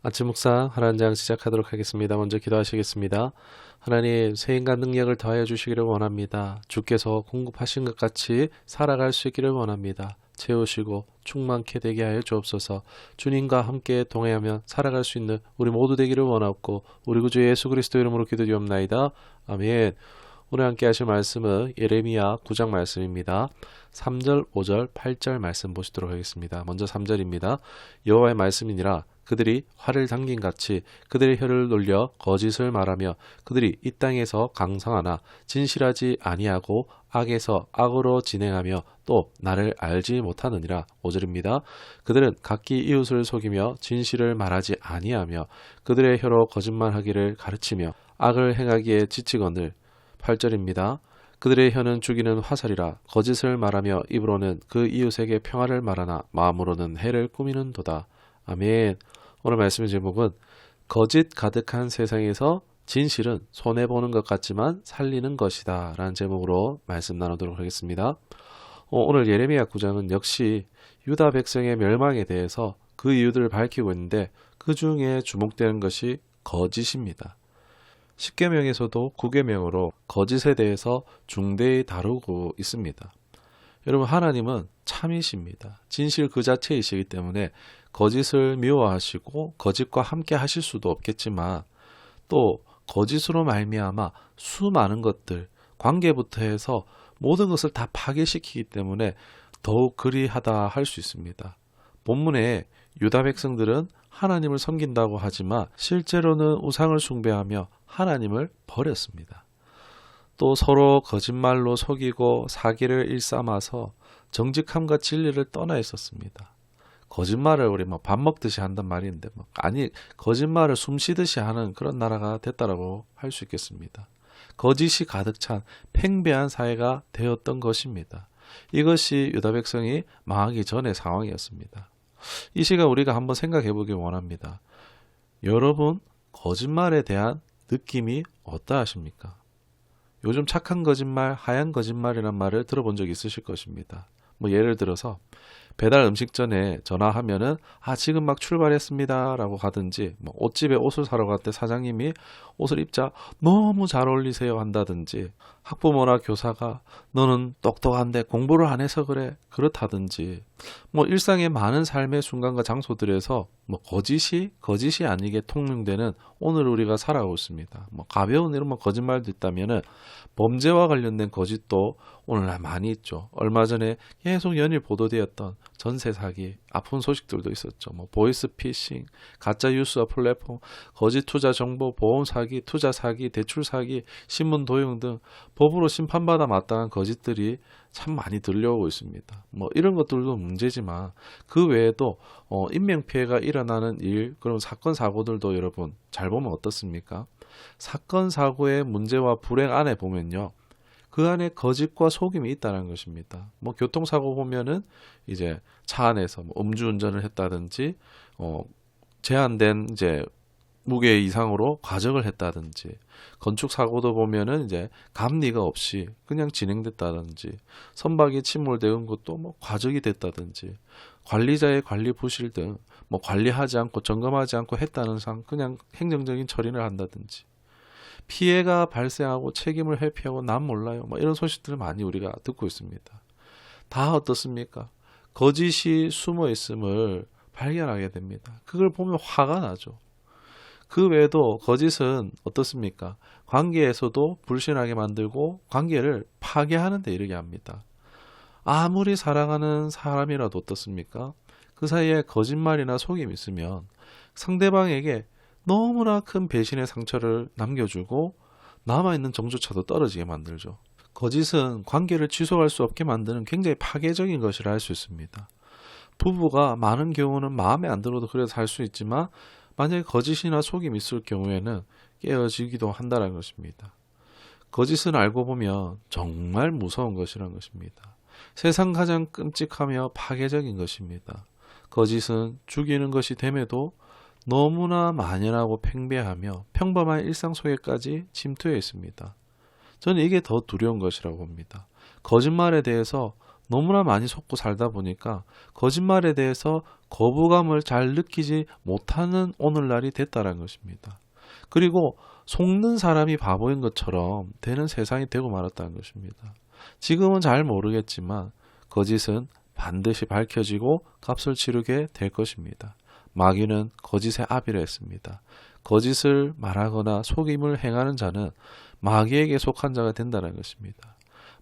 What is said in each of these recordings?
아침 묵상 하나님 장 시작하도록 하겠습니다. 먼저 기도하시겠습니다. 하나님, 새 인간 능력을 더하여 주시기를 원합니다. 주께서 공급하신 것 같이 살아갈 수 있기를 원합니다. 채우시고 충만케 되게 하여 주옵소서. 주님과 함께 동행하며 살아갈 수 있는 우리 모두 되기를 원하옵고 우리 구주 예수 그리스도 이름으로 기도드리옵나이다. 아멘. 오늘 함께 하실 말씀은 예레미야 9장 말씀입니다. 3절, 5절, 8절 말씀 보시도록 하겠습니다. 먼저 3절입니다. 여호와의 말씀이니라 그들이 활을 당긴 같이 그들의 혀를 놀려 거짓을 말하며 그들이 이 땅에서 강성하나 진실하지 아니하고 악에서 악으로 진행하며 또 나를 알지 못하느니라. 5절입니다. 그들은 각기 이웃을 속이며 진실을 말하지 아니하며 그들의 혀로 거짓말하기를 가르치며 악을 행하기에 지치거늘. 8절입니다. 그들의 혀는 죽이는 화살이라 거짓을 말하며 입으로는 그 이웃에게 평화를 말하나 마음으로는 해를 꾸미는도다. 아멘. 오늘 말씀의 제목은 거짓 가득한 세상에서 진실은 손해보는 것 같지만 살리는 것이다 라는 제목으로 말씀 나누도록 하겠습니다. 오늘 예레미야 9장은 역시 유다 백성의 멸망에 대해서 그 이유들을 밝히고 있는데 그 중에 주목되는 것이 거짓입니다. 10계명에서도 9계명으로 거짓에 대해서 중대히 다루고 있습니다. 여러분, 하나님은 참이십니다. 진실 그 자체이시기 때문에 거짓을 미워하시고 거짓과 함께 하실 수도 없겠지만 또 거짓으로 말미암아 수많은 것들, 관계부터 해서 모든 것을 다 파괴시키기 때문에 더욱 그리하다 할 수 있습니다. 본문에 유다 백성들은 하나님을 섬긴다고 하지만 실제로는 우상을 숭배하며 하나님을 버렸습니다. 또 서로 거짓말로 속이고 사기를 일삼아서 정직함과 진리를 떠나 있었습니다. 거짓말을 우리 밥 먹듯이 한단 말인데 아니 거짓말을 숨쉬듯이 하는 그런 나라가 됐다라고 할 수 있겠습니다. 거짓이 가득 찬 팽배한 사회가 되었던 것입니다. 이것이 유다 백성이 망하기 전의 상황이었습니다. 이 시간 우리가 한번 생각해 보길 원합니다. 여러분, 거짓말에 대한 느낌이 어떠하십니까? 요즘 착한 거짓말, 하얀 거짓말이란 말을 들어본 적 있으실 것입니다. 예를 들어서 배달 음식 전에 전화하면은 지금 막 출발했습니다 라고 가든지 옷집에 옷을 사러 갈 때 사장님이 옷을 입자 너무 잘 어울리세요 한다든지 학부모나 교사가 너는 똑똑한데 공부를 안 해서 그래 그렇다든지 일상의 많은 삶의 순간과 장소들에서 거짓이 아니게 통용되는 오늘 우리가 살아가고 있습니다. 가벼운 이런 거짓말도 있다면은 범죄와 관련된 거짓도 오늘날 많이 있죠. 얼마 전에 계속 연일 보도되었던 전세 사기, 아픈 소식들도 있었죠. 보이스 피싱, 가짜 뉴스와 플랫폼, 거짓 투자 정보, 보험 사기, 투자 사기, 대출 사기, 신문 도용 등 법으로 심판받아 마땅한 거짓들이 참 많이 들려오고 있습니다. 이런 것들도 문제지만 그 외에도 인명피해가 일어나는 일, 그런 사건 사고들도 여러분 잘 보면 어떻습니까? 사건 사고의 문제와 불행 안에 보면요. 그 안에 거짓과 속임이 있다는 것입니다. 교통사고 보면은 이제 차 안에서 음주운전을 했다든지, 제한된 이제 무게 이상으로 과적을 했다든지, 건축사고도 보면은 이제 감리가 없이 그냥 진행됐다든지, 선박이 침몰된 것도 과적이 됐다든지, 관리자의 관리 부실 등 관리하지 않고 점검하지 않고 했다는 상 그냥 행정적인 처리를 한다든지, 피해가 발생하고 책임을 회피하고 난 몰라요. 이런 소식들을 많이 우리가 듣고 있습니다. 다 어떻습니까? 거짓이 숨어 있음을 발견하게 됩니다. 그걸 보면 화가 나죠. 그 외에도 거짓은 어떻습니까? 관계에서도 불신하게 만들고 관계를 파괴하는 데 이르게 합니다. 아무리 사랑하는 사람이라도 어떻습니까? 그 사이에 거짓말이나 속임이 있으면 상대방에게 너무나 큰 배신의 상처를 남겨주고 남아있는 정조차도 떨어지게 만들죠. 거짓은 관계를 지속할 수 없게 만드는 굉장히 파괴적인 것이라 할 수 있습니다. 부부가 많은 경우는 마음에 안 들어도 그래서 살 수 있지만 만약에 거짓이나 속임이 있을 경우에는 깨어지기도 한다는 것입니다. 거짓은 알고 보면 정말 무서운 것이라는 것입니다. 세상 가장 끔찍하며 파괴적인 것입니다. 거짓은 죽이는 것이 됨에도 너무나 만연하고 팽배하며 평범한 일상 속에까지 침투해 있습니다. 저는 이게 더 두려운 것이라고 봅니다. 거짓말에 대해서 너무나 많이 속고 살다 보니까 거짓말에 대해서 거부감을 잘 느끼지 못하는 오늘날이 됐다는 것입니다. 그리고 속는 사람이 바보인 것처럼 되는 세상이 되고 말았다는 것입니다. 지금은 잘 모르겠지만 거짓은 반드시 밝혀지고 값을 치르게 될 것입니다. 마귀는 거짓의 아비라 했습니다. 거짓을 말하거나 속임을 행하는 자는 마귀에게 속한 자가 된다는 것입니다.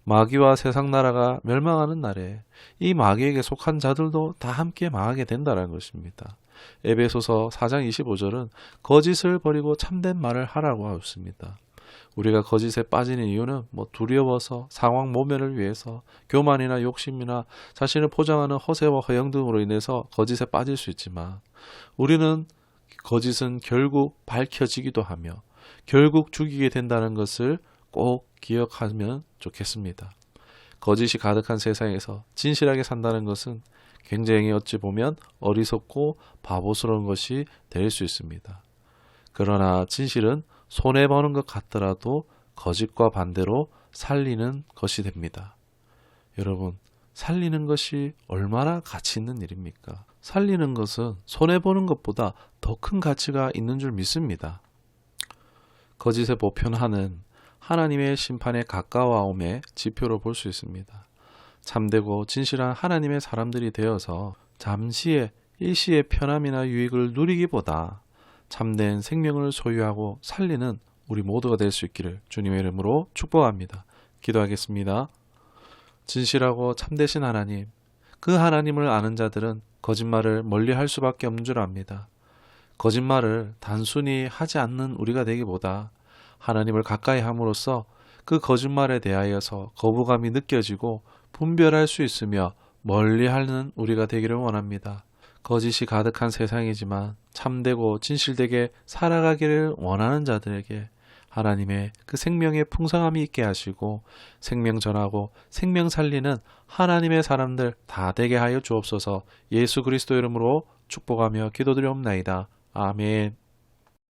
마귀와 세상 나라가 멸망하는 날에 이 마귀에게 속한 자들도 다 함께 망하게 된다는 것입니다. 에베소서 4장 25절은 거짓을 버리고 참된 말을 하라고 하였습니다. 우리가 거짓에 빠지는 이유는 두려워서, 상황 모면을 위해서, 교만이나 욕심이나 자신을 포장하는 허세와 허영 등으로 인해서 거짓에 빠질 수 있지만 우리는 거짓은 결국 밝혀지기도 하며 결국 죽이게 된다는 것을 꼭 기억하면 좋겠습니다. 거짓이 가득한 세상에서 진실하게 산다는 것은 굉장히 어찌 보면 어리석고 바보스러운 것이 될 수 있습니다. 그러나 진실은 손해보는 것 같더라도 거짓과 반대로 살리는 것이 됩니다. 여러분, 살리는 것이 얼마나 가치 있는 일입니까? 살리는 것은 손해보는 것보다 더 큰 가치가 있는 줄 믿습니다. 거짓의 보편화는 하나님의 심판에 가까워옴의 지표로 볼 수 있습니다. 참되고 진실한 하나님의 사람들이 되어서 잠시의 일시의 편함이나 유익을 누리기보다 참된 생명을 소유하고 살리는 우리 모두가 될 수 있기를 주님의 이름으로 축복합니다. 기도하겠습니다. 진실하고 참되신 하나님, 그 하나님을 아는 자들은 거짓말을 멀리할 수밖에 없는 줄 압니다. 거짓말을 단순히 하지 않는 우리가 되기보다 하나님을 가까이 함으로써 그 거짓말에 대하여서 거부감이 느껴지고 분별할 수 있으며 멀리하는 우리가 되기를 원합니다. 거짓이 가득한 세상이지만 참되고 진실되게 살아가기를 원하는 자들에게 하나님의 그 생명의 풍성함이 있게 하시고 생명 전하고 생명 살리는 하나님의 사람들 다 되게 하여 주옵소서. 예수 그리스도 이름으로 축복하며 기도드리옵나이다. 아멘.